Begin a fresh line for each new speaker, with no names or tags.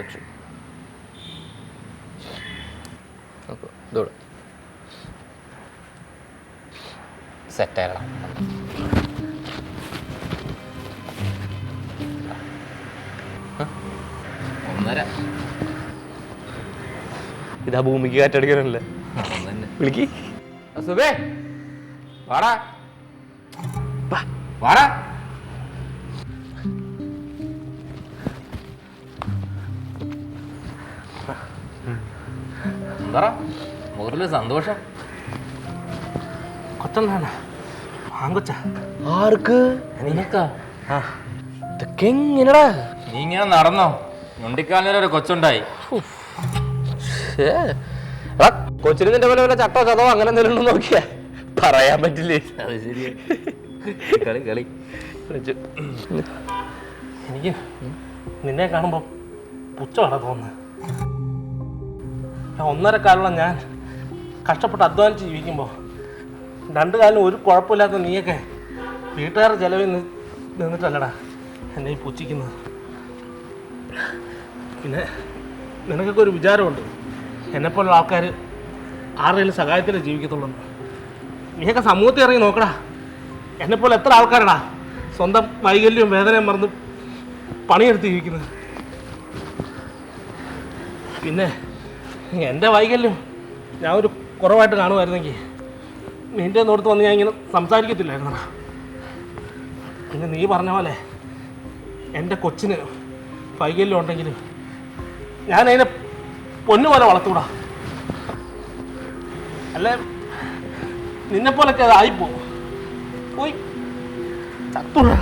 വെച്ചു. ഇതോട് സെറ്റായിടാം.
ഒന്നര.
ഇതാ ഭൂമിക്ക് കാറ്റടിക്കാനല്ലേ. വിളിക്ക്
സുബേ, വാടാ വാടാ. എന്താ മുകളില് സന്തോഷം?
കൊച്ചെന്നാണ് ആങ്കൊച്ച.
ആർക്ക്?
നിനക്കാ?
ഇതൊക്കെ എങ്ങനെടാ?
നീ ഇങ്ങനെ നടന്നോ? മുണ്ടിക്കാലിനൊരു കൊച്ചുണ്ടായി.
കൊച്ചിന് നിന്റെ പോലെ വല്ല ചട്ടോ ചതോ അങ്ങനെ എന്തെങ്കിലും ഉണ്ടോ നോക്കിയാ പറയാൻ പറ്റില്ലേ.
അത് ശരിയാ. കളി കളി.
എനിക്ക് നിന്നെ കാണുമ്പോൾ പുച്ഛമാണ് തോന്നുന്നത്. 1.5 കാലം ഞാൻ കഷ്ടപ്പെട്ട് അധ്വാനിച്ച് ജീവിക്കുമ്പോൾ 2 കാലം ഒരു കുഴപ്പമില്ലാത്ത നീയൊക്കെ വീട്ടുകാരുടെ ചിലവിൽ നിന്നിട്ടല്ലടാ എന്നെ ഈ പുച്ഛിക്കുന്നത്. പിന്നെ നിനക്കൊക്കെ ഒരു വിചാരമുണ്ട് എന്നെപ്പോലുള്ള ആൾക്കാർ ആരുടെയും സഹായത്തിലേ ജീവിക്കത്തുള്ളൂ. നീയൊക്കെ സമൂഹത്തിൽ ഇറങ്ങി നോക്കടാ. എന്നെപ്പോലെ എത്ര ആൾക്കാരടാ സ്വന്തം വൈകല്യവും വേദനയും മറന്ന് പണിയെടുത്ത് ജീവിക്കുന്നത്. പിന്നെ എൻ്റെ വൈകല്യം ഞാൻ ഒരു കുറവായിട്ട് കാണുമായിരുന്നെങ്കിൽ നിൻ്റെ നോടത്ത് വന്ന് ഞാൻ ഇങ്ങനെ സംസാരിക്കത്തില്ലായിരുന്നടാ. പിന്നെ നീ പറഞ്ഞ പോലെ എൻ്റെ കൊച്ചിന് വൈകല്യം ഉണ്ടെങ്കിലും ഞാനതിനെ പൊന്നുപോലെ വളർത്തൂടാ. അല്ലേ നിന്നെപ്പോലൊക്കെ അത് ആയിപ്പോ പോയി ചത്തൂടാ.